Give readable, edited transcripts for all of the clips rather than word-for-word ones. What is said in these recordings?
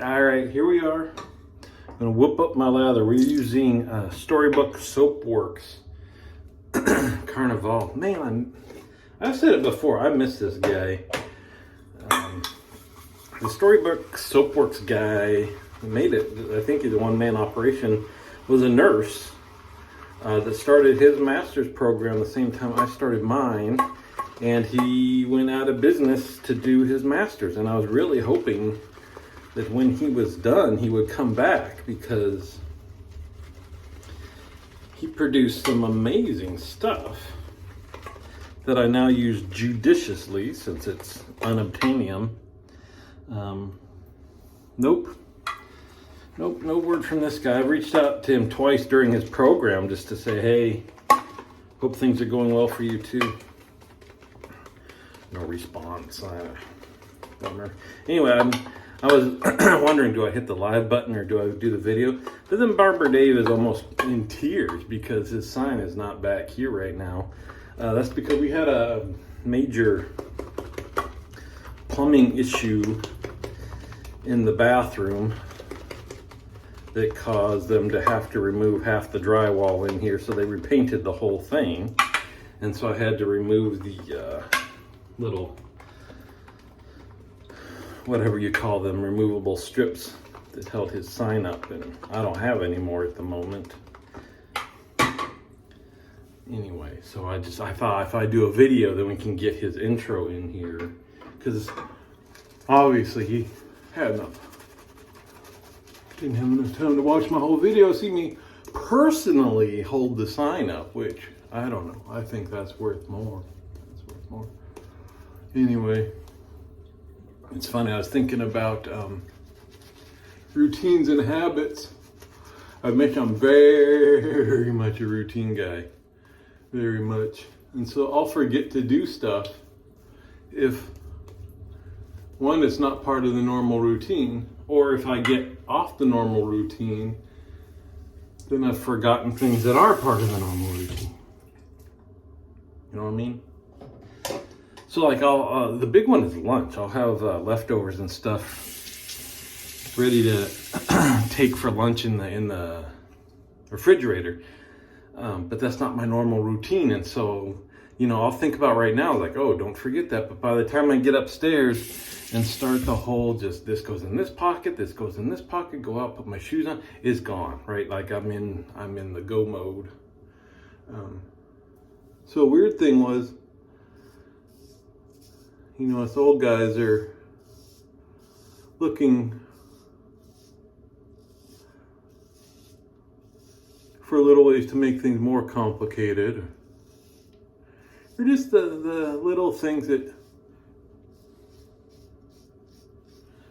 All right, here we are. I'm gonna whip up my lather. We're using Storybook Soapworks Carnival. Man, I've said it before, I miss this guy. The Storybook Soapworks guy who made it, I think he's a one-man operation, was a nurse that started his master's program the same time I started mine. And he went out of business to do his master's. And I was really hoping that when he was done, he would come back, because he produced some amazing stuff that I now use judiciously since it's unobtainium. Nope, no word from this guy. I've reached out to him twice during his program just to say, hey, hope things are going well for you too. No response. Bummer. Anyway, I was wondering, do I hit the live button or do I do the video? But then Barber Dave is almost in tears because his sign is not back here right now. That's because we had a major plumbing issue in the bathroom that caused them to have to remove half the drywall in here, so they repainted the whole thing. And so I had to remove the little, whatever you call them, removable strips that held his sign up, and I don't have any more at the moment. Anyway, so I thought if I do a video, then we can get his intro in here, because obviously he didn't have enough time to watch my whole video, see me personally hold the sign up, which I don't know. I think that's worth more. Anyway, it's funny, I was thinking about routines and habits. I've mentioned I'm very much a routine guy, very much. And so I'll forget to do stuff if, one, it's not part of the normal routine, or if I get off the normal routine, then I've forgotten things that are part of the normal routine. You know what I mean? So like the big one is lunch. I'll have leftovers and stuff ready to take for lunch in the refrigerator. But that's not my normal routine. And so, you know, I'll think about right now, like, oh, don't forget that. But by the time I get upstairs and start the whole just this goes in this pocket, this goes in this pocket, go out, put my shoes on, it's gone, right? Like I'm in the go mode. So a weird thing was, you know, us old guys are looking for little ways to make things more complicated. Or just the little things that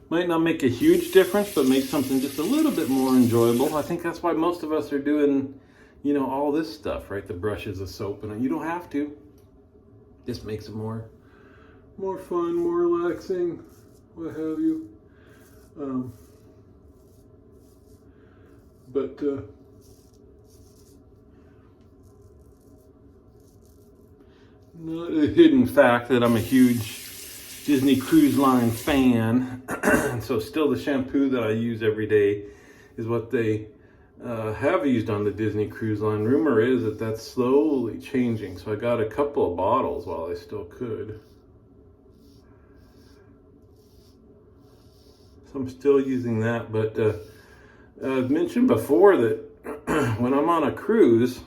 might not make a huge difference, but make something just a little bit more enjoyable. I think that's why most of us are doing, you know, all this stuff, right? The brushes, the soap, and you don't have to. Just makes it more fun, more relaxing, what have you. Not a hidden fact that I'm a huge Disney Cruise Line fan. And so still the shampoo that I use every day is what they have used on the Disney Cruise Line. Rumor is that that's slowly changing. So I got a couple of bottles while I still could. So I'm still using that, but I've mentioned before that when I'm on a cruise,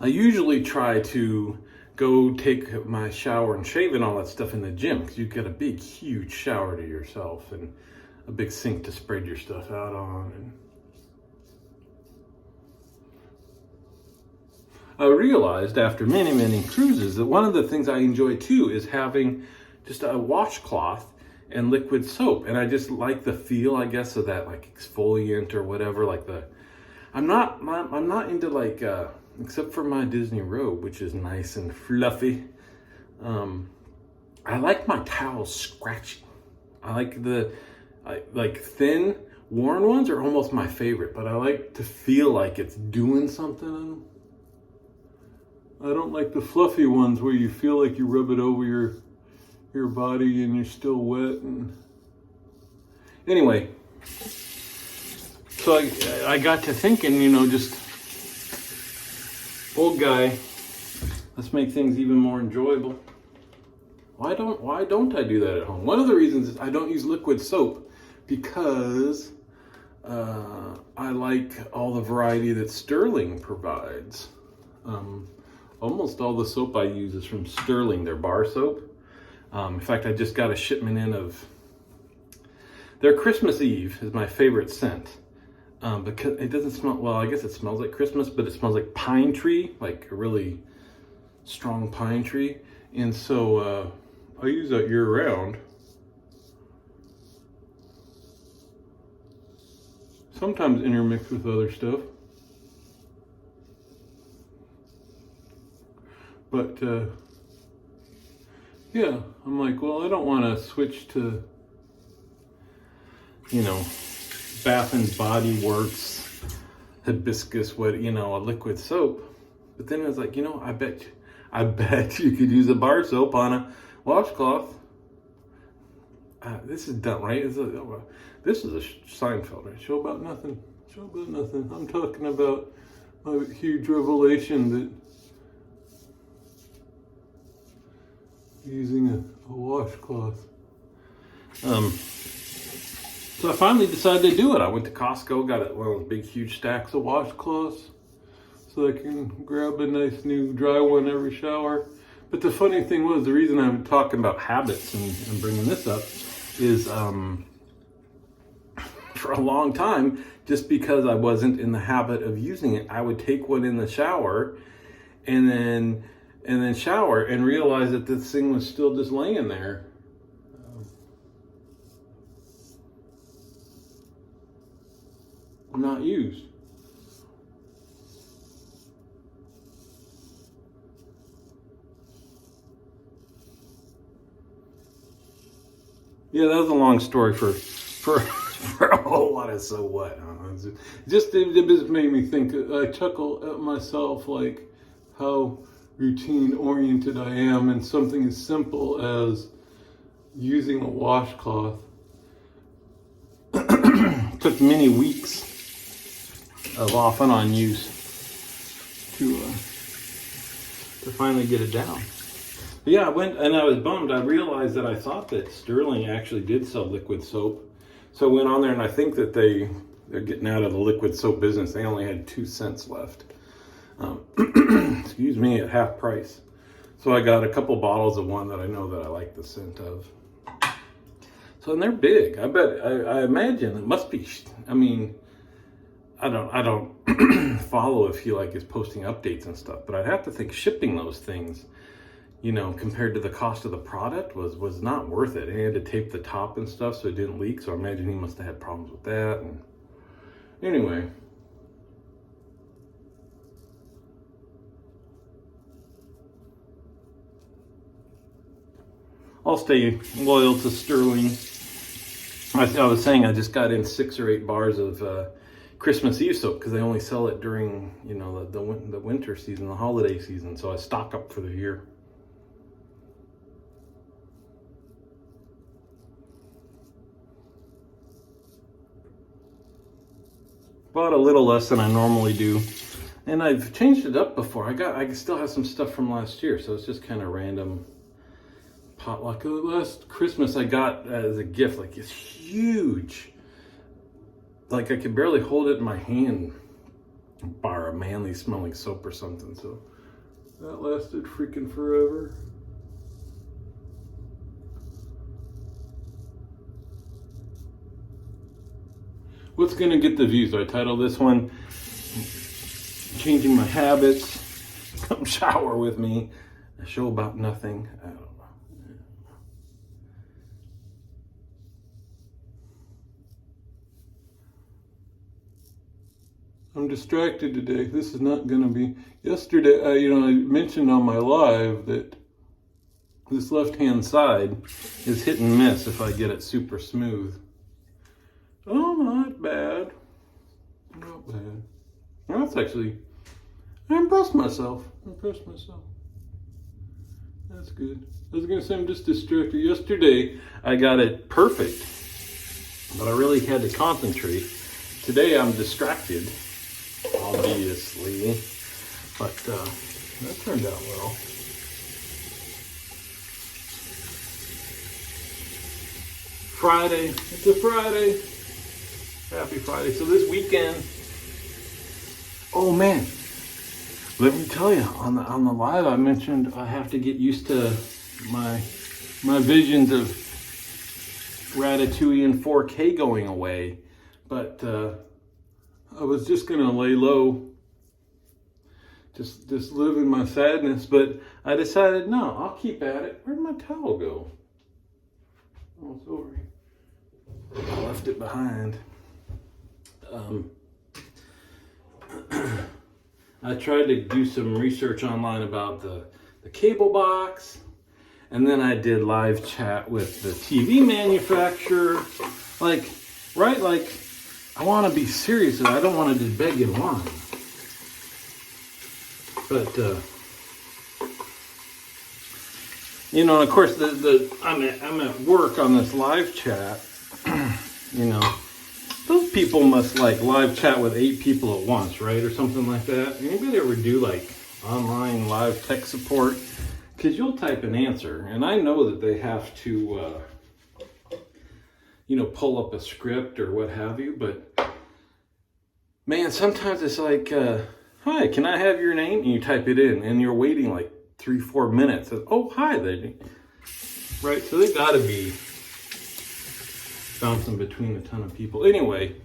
I usually try to go take my shower and shave and all that stuff in the gym, because you get a big, huge shower to yourself and a big sink to spread your stuff out on. And I realized after many, many cruises that one of the things I enjoy too is having just a washcloth and liquid soap. And I just like the feel, I guess, of that like exfoliant or whatever. Like I'm not into like, except for my Disney robe, which is nice and fluffy. I like my towels scratchy. I like thin, worn ones are almost my favorite, but I like to feel like it's doing something. I don't like the fluffy ones where you feel like you rub it over your body and you're still wet. And Anyway, so I got to thinking, you know, just old guy, let's make things even more enjoyable. Why don't I do that at home? One of the reasons is I don't use liquid soap because I like all the variety that Sterling provides. Almost all the soap I use is from Sterling, their bar soap. In fact, I just got a shipment in of their Christmas Eve is my favorite scent. Because it doesn't smell, well, I guess it smells like Christmas, but it smells like pine tree, like a really strong pine tree. And so I use that year round. Sometimes intermixed with other stuff. But yeah, I'm like, well, I don't want to switch to, you know, Bath and Body Works hibiscus, what, you know, a liquid soap. But then I was like, you know, I bet you could use a bar soap on a washcloth. This is dumb, right? This is a Seinfeld, right? Show about nothing. Show about nothing. I'm talking about a huge revelation that using a washcloth. So I finally decided to do it. I went to Costco, got one of those big, huge stacks of washcloths so I can grab a nice new dry one every shower. But the funny thing was, the reason I'm talking about habits and bringing this up is for a long time, just because I wasn't in the habit of using it, I would take one in the shower and then shower and realize that this thing was still just laying there. Not used. Yeah, that was a long story for a whole lot of so what. It just made me think. I chuckle at myself, like how routine oriented I am, and something as simple as using a washcloth took many weeks of off and on use to finally get it down. But yeah, I went and I was bummed. I realized that I thought that Sterling actually did sell liquid soap. So I went on there and I think that they're getting out of the liquid soap business. They only had 2 cents left. Excuse me, at half price. So I got a couple bottles of one that I know that I like the scent of. So, and they're big. I imagine it must be, I mean, I don't follow if he like is posting updates and stuff, but I'd have to think shipping those things, you know, compared to the cost of the product was not worth it. And he had to tape the top and stuff so it didn't leak. So I imagine he must have had problems with that. And anyway. I'll stay loyal to Sterling. I was saying I just got in 6 or 8 bars of Christmas Eve soap because they only sell it during, you know, the winter season, the holiday season. So I stock up for the year. Bought a little less than I normally do, and I've changed it up before. I still have some stuff from last year, so it's just kind of random potluck. Last Christmas I got as a gift like this huge, like I could barely hold it in my hand, bar of manly smelling soap or something. So that lasted freaking forever. What's gonna get the views? I titled this one Changing My Habits. Come shower with me. A show about nothing. I don't know. I'm distracted today. This is not gonna be. Yesterday, I mentioned on my live that this left-hand side is hit and miss if I get it super smooth. Oh, not bad. Not bad. That's actually, I impressed myself. That's good. I was going to say I'm just distracted. Yesterday, I got it perfect. but I really had to concentrate. Today I'm distracted, obviously, but that turned out well. Friday, it's a Friday. Happy Friday. So this weekend, oh man, let me tell you, on the live I mentioned I have to get used to my visions of Ratatouille in 4K going away, but I was just gonna lay low, just live in my sadness, but I decided no, I'll keep at it. Where'd my towel go? Oh, it's over here. I left it behind. I tried to do some research online about the cable box, and then I did live chat with the TV manufacturer. Like, right? Like, I want to be serious, and I don't want to just beg and whine. But, you know, of course, I'm at work on this live chat. You know, those people must like live chat with 8 people at once, right? Or something like that. Anybody ever do like online live tech support? Because you'll type an answer, and I know that they have to, you know, pull up a script or what have you, but man, sometimes it's like, hi, can I have your name? And you type it in, and you're waiting like 3-4 minutes. Oh, hi, there. Right, so they gotta be bouncing between a ton of people. Anyway,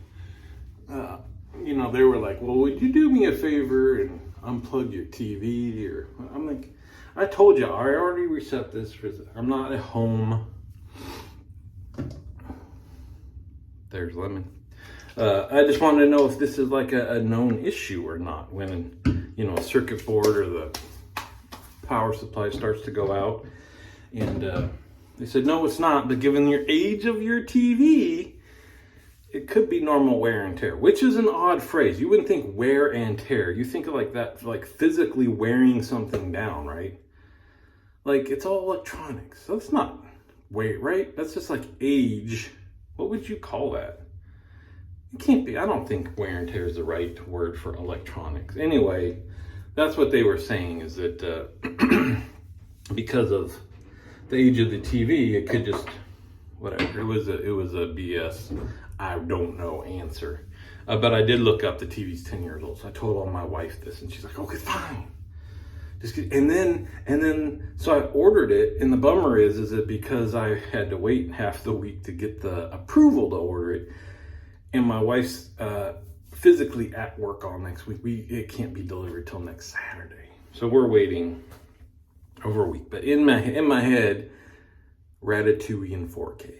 you know, they were like, well, would you do me a favor and unplug your TV? Or I'm like, I told you, I already reset this. I'm not at home. There's Lemon. I just wanted to know if this is like a known issue or not when, you know, a circuit board or the power supply starts to go out. And they said, no, it's not. But given your age of your TV, it could be normal wear and tear, which is an odd phrase. You wouldn't think wear and tear. You think of like that, like physically wearing something down, right? Like, it's all electronics. So it's not weight, right? That's just like age. What would you call that? It can't be. I don't think wear and tear is the right word for electronics. Anyway, that's what they were saying, is that because of the age of the TV, it could just, whatever. It was a BS, I don't know answer. But I did look up the TV's 10 years old. So I told my wife this, and she's like, okay, fine. And then, so I ordered it, and the bummer is that because I had to wait half the week to get the approval to order it, and my wife's physically at work all next week, it can't be delivered till next Saturday. So we're waiting over a week. But in my head, Ratatouille in 4K.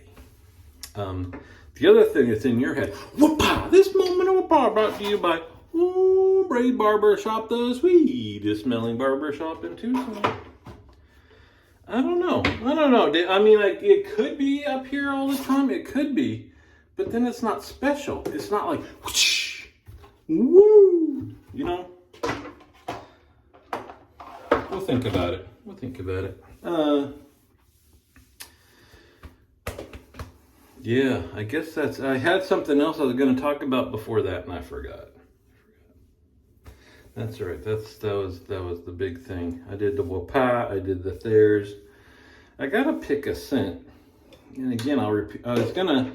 The other thing that's in your head, whoop-ah, this moment of whoop-ah brought to you by Braid Barbershop, the sweetest smelling barbershop in Tucson. I don't know. I mean, like, it could be up here all the time. It could be. But then it's not special. It's not like, whoosh, woo, you know? We'll think about it. Yeah, I guess I had something else I was going to talk about before that, and I forgot. That's all right. That was the big thing. I did the whoop-ah, I did the theirs. I got to pick a scent. And again, I'll repeat. I was gonna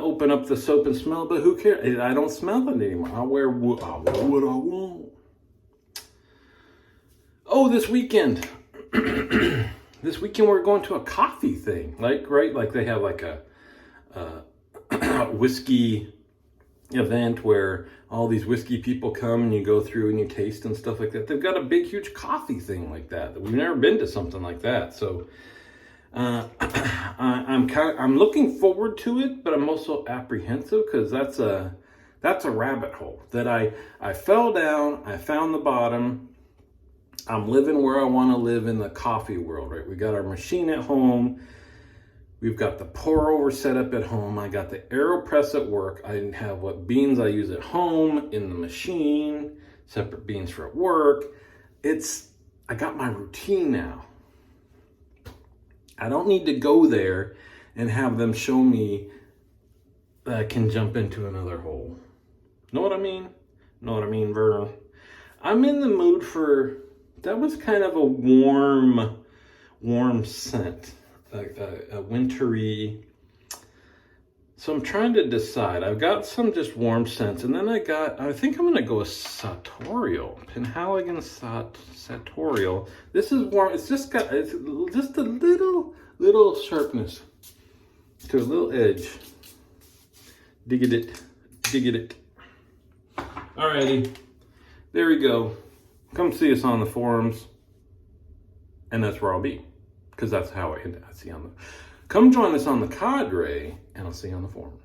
open up the soap and smell, but who cares? I don't smell it anymore. I'll wear what I want. Oh, this weekend. This weekend we're going to a coffee thing. Like, right? Like they have like a whiskey event where all these whiskey people come and you go through and you taste and stuff like that. They've got a big, huge coffee thing like that. We've never been to something like that. So I'm looking forward to it, but I'm also apprehensive because that's a rabbit hole that I fell down. I found the bottom. I'm living where I want to live in the coffee world, right? We got our machine at home. We've got the pour over set up at home. I got the AeroPress at work. I didn't have what beans I use at home in the machine, separate beans for at work. I got my routine now. I don't need to go there and have them show me that can jump into another hole. Know what I mean? Know what I mean, Vernon? I'm in the mood for, that was kind of a warm scent, a wintry. So I'm trying to decide. I've got some just warm scents, and then I think I'm gonna go with Sartorial, Penhaligon Sartorial. This is warm. It's just got a little sharpness to a little edge. Dig it. Alrighty, there we go. Come see us on the forums, and that's where I'll be, because that's how I see on the. Come join us on the cadre, and I'll see you on the forums.